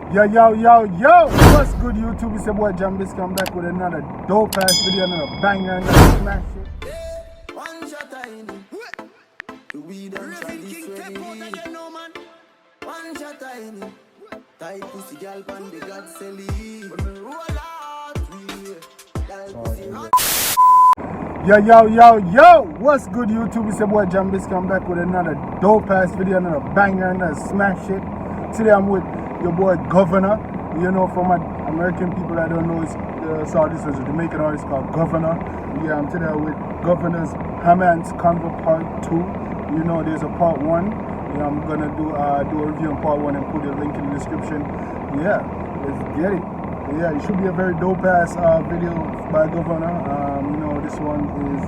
Yo, what's good YouTube? It's your boy Jambisco. I'm back with another dope ass video, another banger, another smash shit. One shot I in we done try this ready. One shot I in tight pussy girl pan the god selly. When we roll out we Yo, what's good YouTube? It's your boy Jambisco. I'm back with another dope ass video, another banger, another smash shit. Today I'm with your boy Govana. You know, for my American people that don't know, saw this as a Jamaican artist called Govana. Yeah, I'm today with Govana's HAMANTS CONVO Part 2. You know, there's a Part 1. Yeah, I'm gonna do a review on Part 1 and put a link in the description. Yeah, let's get it. Yeah, it should be a very dope ass video by Govana. You know, this one is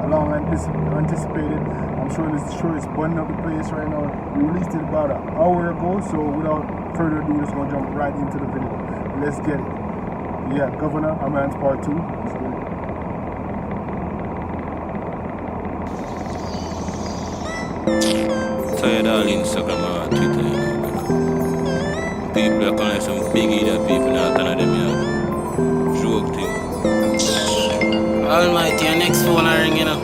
long anticipated. I'm sure it's burning up the place right now. We released it about an hour ago, so without further ado, just gonna jump right into the video. Let's get it. Yeah, Govana, HAMANTS Part 2. Let's get it. Tired all Instagram or Twitter, you know. People are calling some biggie that people not none of them have. Joke thing. Almighty, your next phone I ring, you know.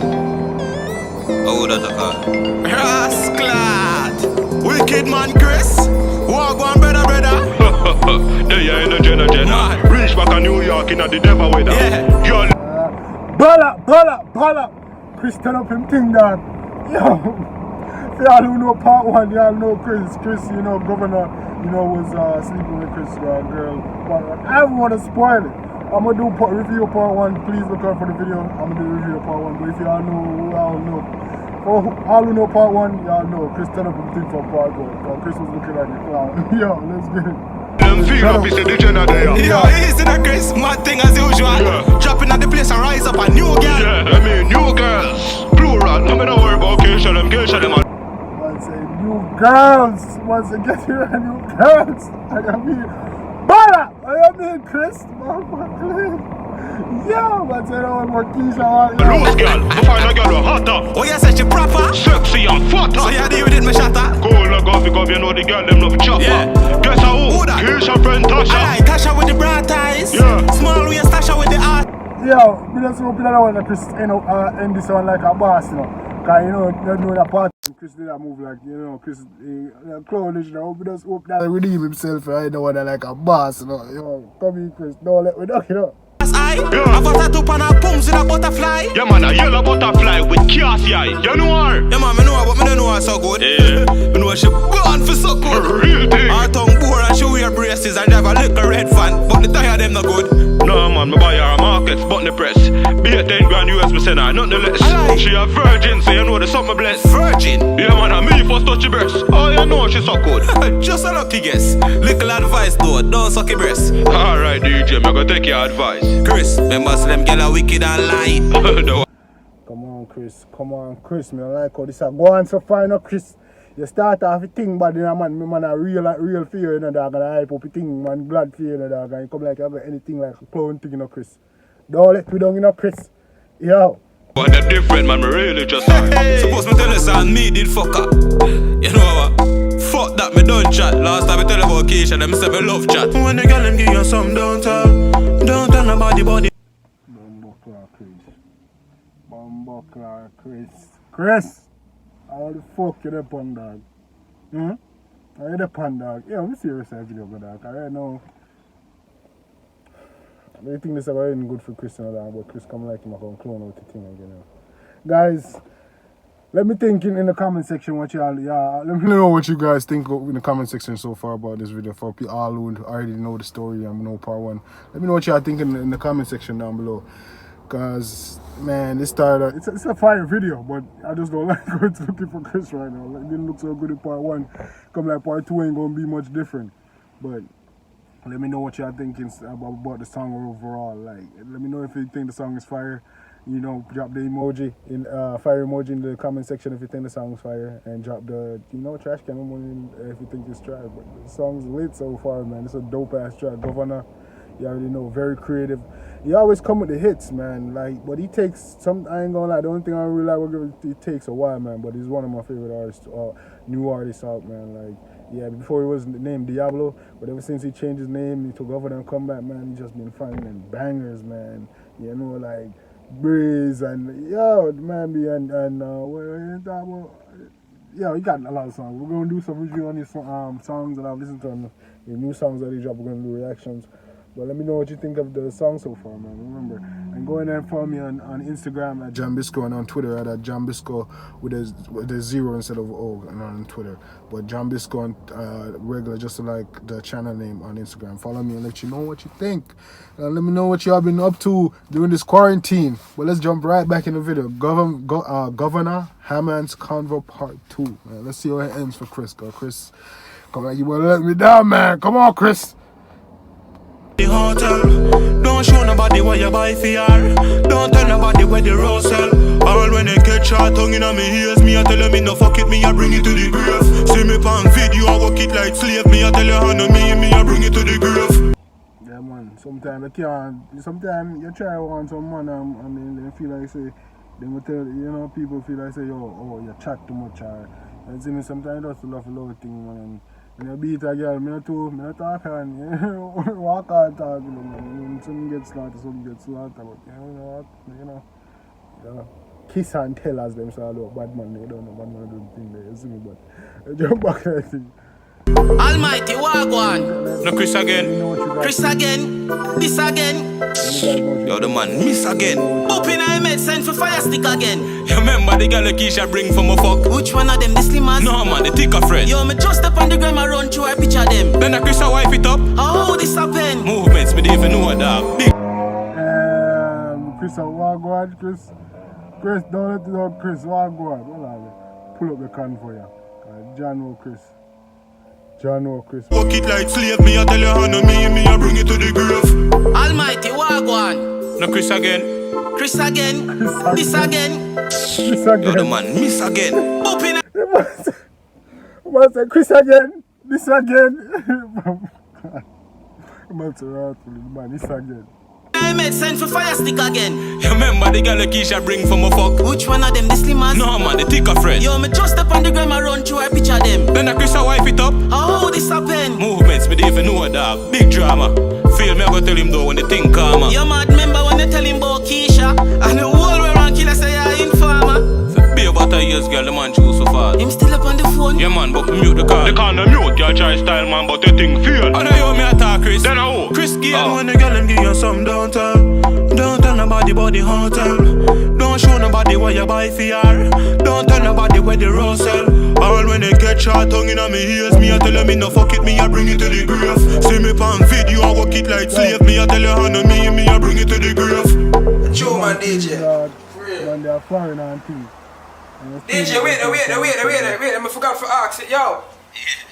How would that call? Rascalad! Wicked man, Chris! Walk on, brother. There you in the Jenna. Reach back to New York in the devil weather. Yeah. Ball up. Chris turn up him thing, dog. Yo. For y'all who know Part 1, y'all know Chris, you know, Govana, you know, was sleeping with Chris' girl. But I don't want to spoil it. I'm going to do review of Part 1. Please look out for the video. I'm going to do review of Part 1. But if y'all know, y'all know. For all who know Part 1, y'all know Chris turned up him thing for Part 1. Chris was looking like a clown. Yo, let's get it. Them feel up, it's the Jenna there. Yo, easy that Chris, mad thing as usual. Yeah. Dropping at the place and rise up a new girl. Yeah, I mean, new girls. Plural. No matter worry about occasion, them. New girls, once again, here are new girls. I mean, Chris. Yo, what's it on Marquisha? Rose girl, I find a girl hotter. Oh, you said she proper? Sexy and fatter. So you deal with it, my shatter? Cool, like because you know the girl, them love chopper. Yeah. Guess who? That? Keisha friend Tasha. Aye, Tasha with the broad ties. Yeah. Small waist Tasha with the art. Yo, we just hope that one Chris end this one like a boss, you know. Cause you know that part Chris did that move like, you know, Chris clownish, you know. We just hope that he redeem himself right now like a boss, you know. Yo, come in, Chris, don't let me down, you know. Yeah. I've got a tattoo on her palms with a butterfly. Yeah man, a yellow butterfly with cassie eye. You know her? Yeah man, I know her, but I don't know her so good. Yeah. I know she born for so good. A real thing. Her tongue bore and she wear braces and drive a little red fan, but the tire them not good. No man, me buy her a market, but the press. Be a 10 grand US, me send her, nothing less. Aye. She a virgin, so you know the summer blessed. Virgin? Yeah man, and me first touch your breast. Oh, you know she so good. Just a lucky guess. Little advice though, don't suck your breast. Alright DJ, me gonna take your advice. Chris, remember them girl are wicked and lie. No. Come on, Chris, me like how this a go on so far, no, Chris. You start off a thing, but then man a real fear, you know, dog, and I hype up a thing, man, glad fear, you know, dog, and you come like you got anything like a clown thing, you know, Chris. Don't let me down, you know, Chris. Yo. But they're different, man, me really just hey. Suppose me tell you something, me did fuck up. You know what? Fuck that, me don't chat. Last time I tell you about Keisha, them say me love chat. When the girl them give you some, don't tell nobody body. Bumbuckler, Chris. How the fuck you the pun dog? Are you the pun dog? Yeah, I'm serious video dog. I know. I don't think this is even good for Chris and all that, but Chris come like him I can clone out the thing again. You know. Guys, let me think in the comment section what y'all let me know what you guys think in the comment section so far about this video for all who already know the story and know Part 1. Let me know what y'all think in the comment section down below. Cause man, this started it's a fire video, but I just don't like how it's looking for Chris right now. Like, it didn't look so good in Part 1. Come like Part 2 ain't gonna be much different. But let me know what y'all thinking about the song overall. Like, let me know if you think the song is fire. You know, drop the emoji in fire emoji in the comment section if you think the song is fire, and drop the trash can emoji if you think it's trash. But the song's lit so far, man. It's a dope ass track. Govana, you already know, very creative. He always come with the hits, man. Like, but he takes some. I ain't gonna lie. The only thing I really like, it takes a while, man. But he's one of my favorite artists, new artists out, man. Like, Yeah, before he was named Diablo, but ever since he changed his name to Govana and come back, man, he just been finding bangers, man. You know, like Breeze and yo, man, be and what you talking about? Yeah, he got a lot of songs. We're gonna do some review on these songs that I've listened to, and the new songs that he dropped. We're gonna do reactions. But let me know what you think of the song so far, man. Remember, and go in there and follow me on Instagram at Jambisco and on Twitter at Jambisco with a zero instead of O and on Twitter. But Jambisco on regular, just like the channel name on Instagram. Follow me and let you know what you think. And let me know what y'all been up to during this quarantine. But let's jump right back in the video. Govana, HAMANTS CONVO Part 2. Man, let's see how it ends for Chris. Chris, come on, you wanna let me down, man. Come on, Chris. The hotel. Don't show nobody what you buy for her. Don't tell nobody where the rose sell. All when they get shot tongue in me ears, me I tell them me no fuck it, me I bring it to the grave. See me pan video, I work it like slave. Me I tell you how no me I bring it to the grave. Yeah, man. Sometimes you can't. Sometimes you try want some man and they feel like say they will tell people feel like say oh you chat too much and see me sometimes that's a low thing, man. When you beat a girl, me not talk and walk and talk, when something gets slaughtered, something gets slaughtered, but kiss and tell as them say, look, bad man, they don't know, bad man do the thing there, you see me, but jump back to that thing. Almighty Wagwan. No Chris again. Chris again. This again. Yo, the man miss again. Open I made send for fire stick again. You remember the girl Keisha bring from a fuck? Which one of them, the slimmers? No man, the thicker friend. Yo, me just up on the gram and run through a picture them. Then a Chris a wife it up. How this happen? Movements, me didn't even know what that. Big. Chris, Wagwan, Chris, don't let it know, Chris, Wagwan. Pull up the can for you. John or Chris. Walk it like slave, me I tell you how no me I bring it to the grave. Almighty Wagwan. No Chris again. Chris again. This again. Yo, the man miss again. Open Man say Chris again. This again. Man say man, this again. I made send for fire stick again. You remember the girl Keisha bring from a fuck? Which one of them, the slimmers? No man, the thicker friend. Yo, me just up on the gram and run through a picture them. Then a Chris a wife it up. How this happen? Movements, me didn't even know what that. Big drama. Feel me, I go tell him though when the thing calmer. You mad remember when they tell him about Keisha? And the whole world around killer say you're informer. Be about a years girl, the man choose so far. Him still up on the phone? Yeah man, but mute the call. They can't mute your try style, man, but they think fear. I know you me attack Chris. Then I who? Chris Gayle when the girl them give you some don't tell nobody about the hotel. Don't show nobody what you buy for her. Don't tell nobody where the rose sell. All when they get shot tongue in me ears, me I tell them me no fuck it, me I bring it to the grave. See me pan video, I work it like slave. Me I tell you how no me I bring it to the grave. Joe man DJ. Man, they are foreign and things. DJ, wait, I forgot to ask it. Yo,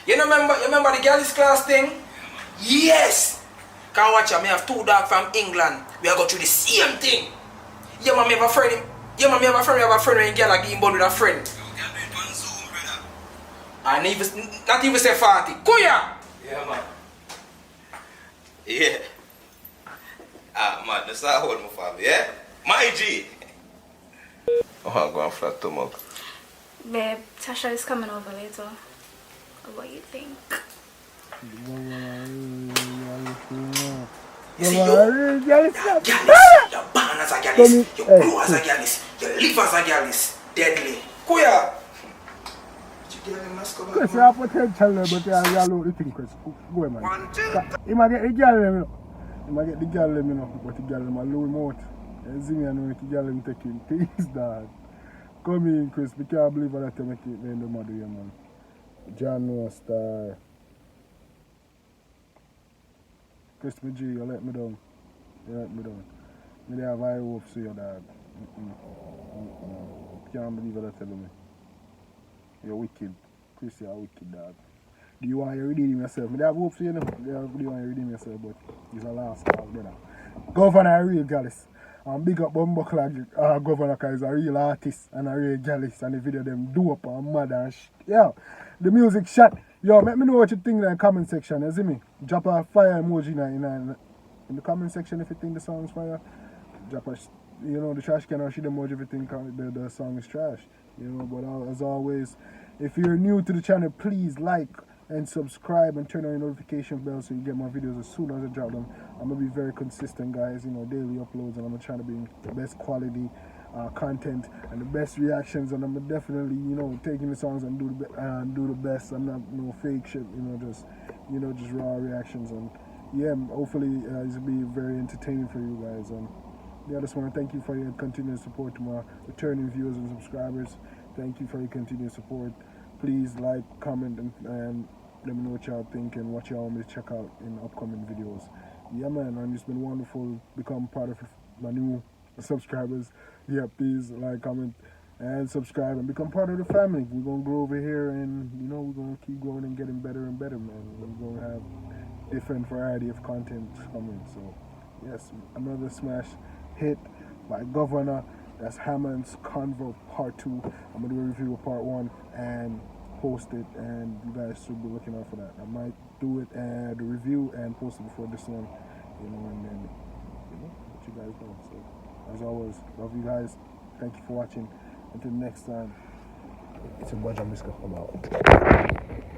you remember the girls class thing? Yes! Can't watch it, I have two dogs from England. We are going through the same thing. Yeah, man, me have a friend. We have a friend when a girl like involved with a friend. And even, not even say 40. Kuya! Yeah, man. Yeah. Man, that's not hold my family, yeah? My G. Oh, I'm going flat to mug. Babe, Tasha is coming over later. What do you think? You see, you're born as a gallus, you grow as a gallus, you live as a gallus. Deadly. Kuya! Chris, you have potential, but you have a thing, Chris. Go man. He might get the girl, you know. He might get the girl, you know, but the girl, he might low him out. You see me, I know the girl, him taking things, dog. Come in, Chris. We can't believe that you make it in the mother, you man. John no star. Chris, me G, you let me down. Me have high hopes for you, dog. Can't believe that you tell me. You're wicked. Chris, you're wicked, dog. Do you want to redeem yourself? I have hope for you, know. Do you want to redeem yourself, but it's a last call, brother. Govana a real gallus. And big up Bumbuckler Govana, because he's a real artist and a real gallus. And the video them do up and mad and shit. Yeah, the music shot. Yo, let me know what you think in the comment section, you see me? Drop a fire emoji in the comment section if you think the song's fire. Drop a, the trash can or shit emoji if you think the song is trash. But as always, if you're new to the channel, please like, and subscribe and turn on your notification bell so you get my videos as soon as I drop them. I'm gonna be very consistent, guys. You know, daily uploads, and I'm gonna try to bring the best quality content and the best reactions. And I'm definitely, you know, taking the songs and do the best. I'm not no fake shit. You know, just raw reactions. And yeah, hopefully it's gonna be very entertaining for you guys. And yeah, I just want to thank you for your continued support to my returning viewers and subscribers. Thank you for your continued support. Please like, comment, and let me know what y'all think and what y'all want me to check out in upcoming videos. Yeah, man, and it's been wonderful become part of my new subscribers. Yeah, please like, comment, and subscribe and become part of the family. We're going to grow over here, and, you know, we're going to keep growing and getting better and better, man. We're going to have different variety of content coming. So, yes, another smash hit by Govana. That's HAMANTS CONVO Part 2. I'm going to do a review of Part 1 and post it, and you guys should be looking out for that. I might do it the review and post it before this one, you know, and then, you know, let you guys know. So, as always, love you guys. Thank you for watching. Until next time, it's your boy Jambisco. I'm out.